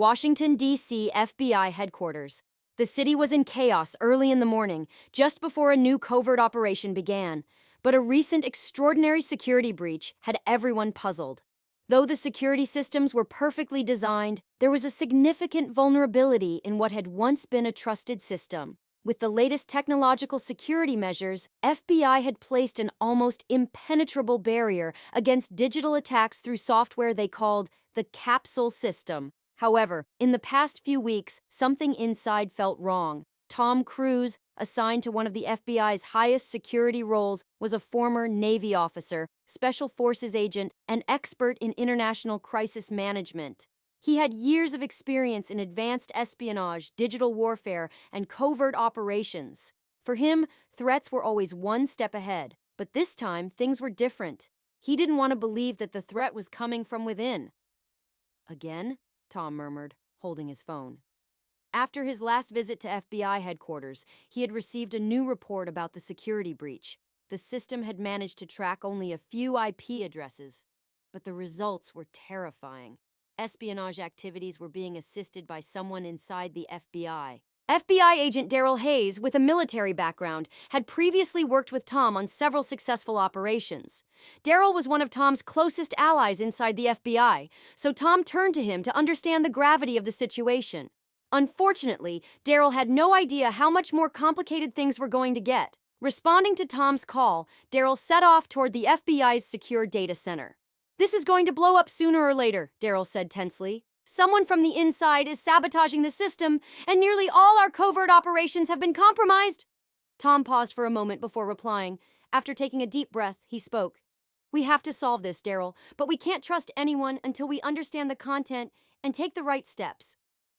Washington, D.C. FBI headquarters. The city was in chaos early in the morning, just before a new covert operation began. But a recent extraordinary security breach had everyone puzzled. Though the security systems were perfectly designed, there was a significant vulnerability in what had once been a trusted system. With the latest technological security measures, FBI had placed an almost impenetrable barrier against digital attacks through software they called the capsule system. However, in the past few weeks, something inside felt wrong. Tom Cruise, assigned to one of the FBI's highest security roles, was a former Navy officer, Special Forces agent, and expert in international crisis management. He had years of experience in advanced espionage, digital warfare, and covert operations. For him, threats were always one step ahead, but this time things were different. He didn't want to believe that the threat was coming from within. Again? Tom murmured, holding his phone. After his last visit to FBI headquarters, he had received a new report about the security breach. The system had managed to track only a few IP addresses, but the results were terrifying. Espionage activities were being assisted by someone inside the FBI. FBI agent Daryl Hayes, with a military background, had previously worked with Tom on several successful operations. Daryl was one of Tom's closest allies inside the FBI, so Tom turned to him to understand the gravity of the situation. Unfortunately, Daryl had no idea how much more complicated things were going to get. Responding to Tom's call, Daryl set off toward the FBI's secure data center. "This is going to blow up sooner or later," Daryl said tensely. "Someone from the inside is sabotaging the system, and nearly all our covert operations have been compromised." Tom paused for a moment before replying. After taking a deep breath, he spoke. "We have to solve this, Daryl, but we can't trust anyone until we understand the content and take the right steps."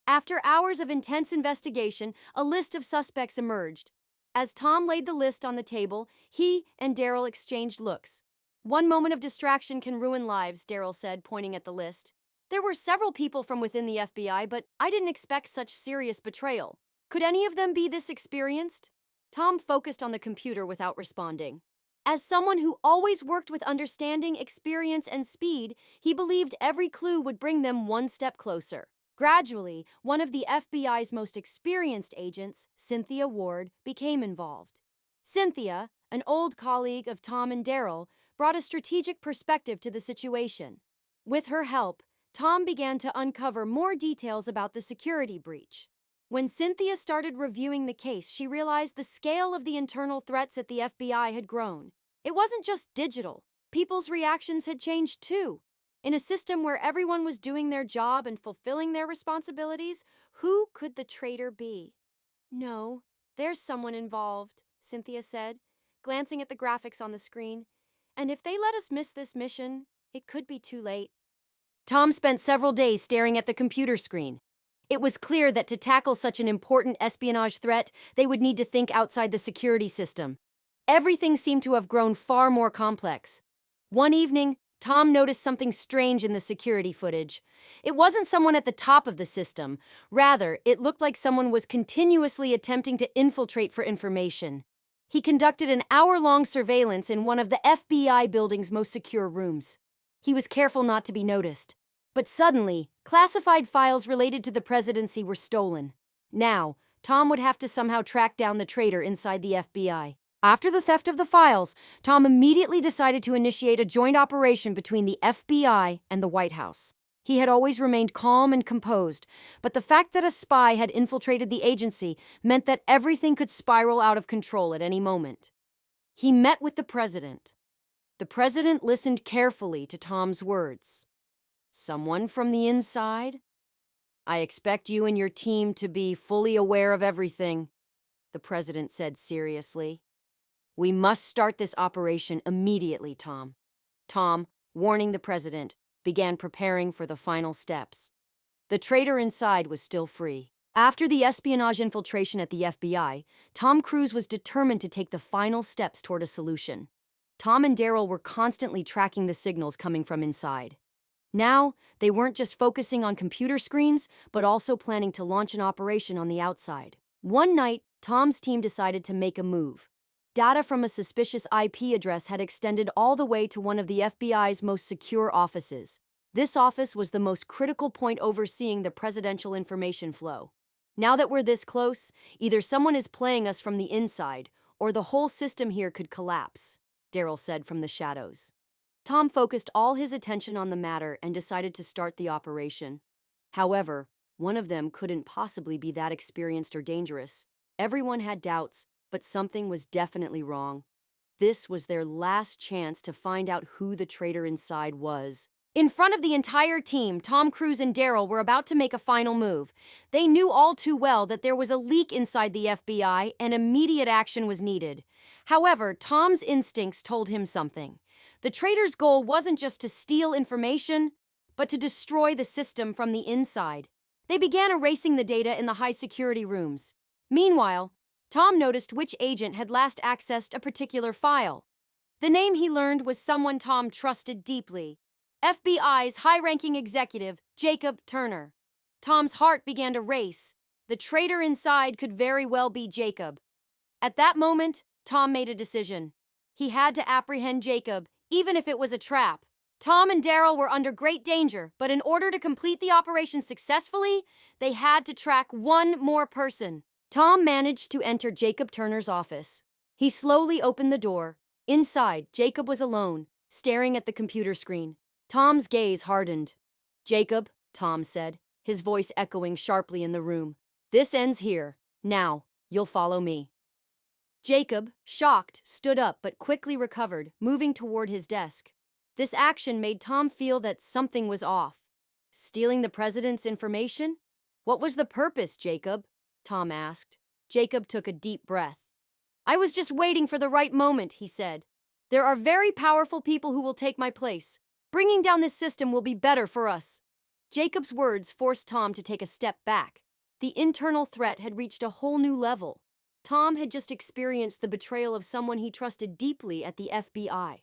After hours of intense investigation, a list of suspects emerged. As Tom laid the list on the table, he and Daryl exchanged looks. "One moment of distraction can ruin lives," Daryl said, pointing at the list. "There were several people from within the FBI, but I didn't expect such serious betrayal. Could any of them be this experienced?" Tom focused on the computer without responding. As someone who always worked with understanding, experience, and speed, he believed every clue would bring them one step closer. Gradually, one of the FBI's most experienced agents, Cynthia Ward, became involved. Cynthia, an old colleague of Tom and Daryl, brought a strategic perspective to the situation. With her help, Tom began to uncover more details about the security breach. When Cynthia started reviewing the case, she realized the scale of the internal threats at the FBI had grown. It wasn't just digital. People's reactions had changed too. In a system where everyone was doing their job and fulfilling their responsibilities, who could the traitor be? "No, there's someone involved," Cynthia said, glancing at the graphics on the screen. "And if they let us miss this mission, it could be too late." Tom spent several days staring at the computer screen. It was clear that to tackle such an important espionage threat, they would need to think outside the security system. Everything seemed to have grown far more complex. One evening, Tom noticed something strange in the security footage. It wasn't someone at the top of the system. Rather, it looked like someone was continuously attempting to infiltrate for information. He conducted an hour-long surveillance in one of the FBI building's most secure rooms. He was careful not to be noticed. But suddenly, classified files related to the presidency were stolen. Now, Tom would have to somehow track down the traitor inside the FBI. After the theft of the files, Tom immediately decided to initiate a joint operation between the FBI and the White House. He had always remained calm and composed, but the fact that a spy had infiltrated the agency meant that everything could spiral out of control at any moment. He met with the president. The president listened carefully to Tom's words. "Someone from the inside? I expect you and your team to be fully aware of everything," the president said seriously. "We must start this operation immediately, Tom." Tom, warning the president, began preparing for the final steps. The traitor inside was still free. After the espionage infiltration at the FBI, Tom Cruise was determined to take the final steps toward a solution. Tom and Daryl were constantly tracking the signals coming from inside. Now, they weren't just focusing on computer screens, but also planning to launch an operation on the outside. One night, Tom's team decided to make a move. Data from a suspicious IP address had extended all the way to one of the FBI's most secure offices. This office was the most critical point overseeing the presidential information flow. Now that we're this close, either someone is playing us from the inside, or the whole system here could collapse, Daryl said from the shadows. Tom focused all his attention on the matter and decided to start the operation. However, one of them couldn't possibly be that experienced or dangerous. Everyone had doubts, but something was definitely wrong. This was their last chance to find out who the traitor inside was. In front of the entire team, Tom Cruise and Daryl were about to make a final move. They knew all too well that there was a leak inside the FBI and immediate action was needed. However, Tom's instincts told him something. The traitor's goal wasn't just to steal information, but to destroy the system from the inside. They began erasing the data in the high-security rooms. Meanwhile, Tom noticed which agent had last accessed a particular file. The name he learned was someone Tom trusted deeply. FBI's high-ranking executive, Jacob Turner. Tom's heart began to race. The traitor inside could very well be Jacob. At that moment, Tom made a decision. He had to apprehend Jacob, even if it was a trap. Tom and Daryl were under great danger, but in order to complete the operation successfully, they had to track one more person. Tom managed to enter Jacob Turner's office. He slowly opened the door. Inside, Jacob was alone, staring at the computer screen. Tom's gaze hardened. "Jacob," Tom said, his voice echoing sharply in the room. "This ends here. Now, you'll follow me." Jacob, shocked, stood up but quickly recovered, moving toward his desk. This action made Tom feel that something was off. Stealing the president's information? "What was the purpose, Jacob?" Tom asked. Jacob took a deep breath. "I was just waiting for the right moment," he said. "There are very powerful people who will take my place. Bringing down this system will be better for us." Jacob's words forced Tom to take a step back. The internal threat had reached a whole new level. Tom had just experienced the betrayal of someone he trusted deeply at the FBI.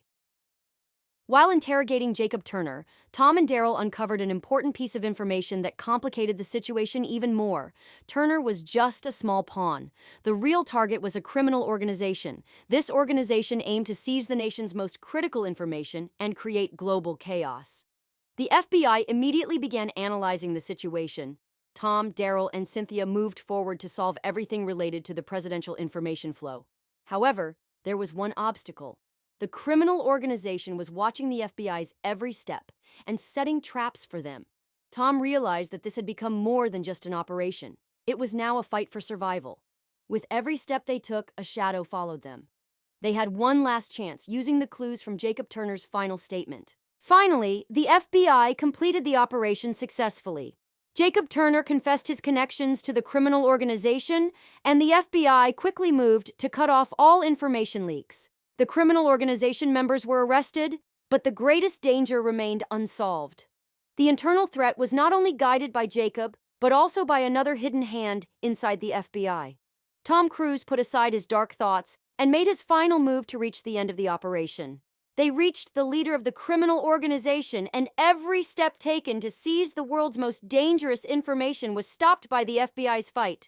While interrogating Jacob Turner, Tom and Daryl uncovered an important piece of information that complicated the situation even more. Turner was just a small pawn. The real target was a criminal organization. This organization aimed to seize the nation's most critical information and create global chaos. The FBI immediately began analyzing the situation. Tom, Daryl, and Cynthia moved forward to solve everything related to the presidential information flow. However, there was one obstacle. The criminal organization was watching the FBI's every step and setting traps for them. Tom realized that this had become more than just an operation. It was now a fight for survival. With every step they took, a shadow followed them. They had one last chance, using the clues from Jacob Turner's final statement. Finally, the FBI completed the operation successfully. Jacob Turner confessed his connections to the criminal organization, and the FBI quickly moved to cut off all information leaks. The criminal organization members were arrested, but the greatest danger remained unsolved. The internal threat was not only guided by Jacob, but also by another hidden hand inside the FBI. Tom Cruise put aside his dark thoughts and made his final move to reach the end of the operation. They reached the leader of the criminal organization, and every step taken to seize the world's most dangerous information was stopped by the FBI's fight.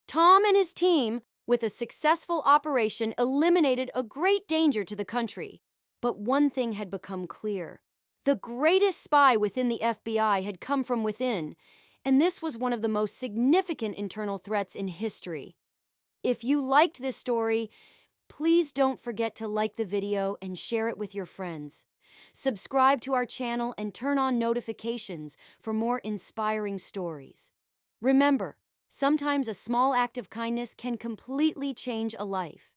Tom and his team, with a successful operation, eliminated a great danger to the country. But one thing had become clear. The greatest spy within the FBI had come from within, and this was one of the most significant internal threats in history. If you liked this story, please don't forget to like the video and share it with your friends. Subscribe to our channel and turn on notifications for more inspiring stories. Remember, sometimes a small act of kindness can completely change a life.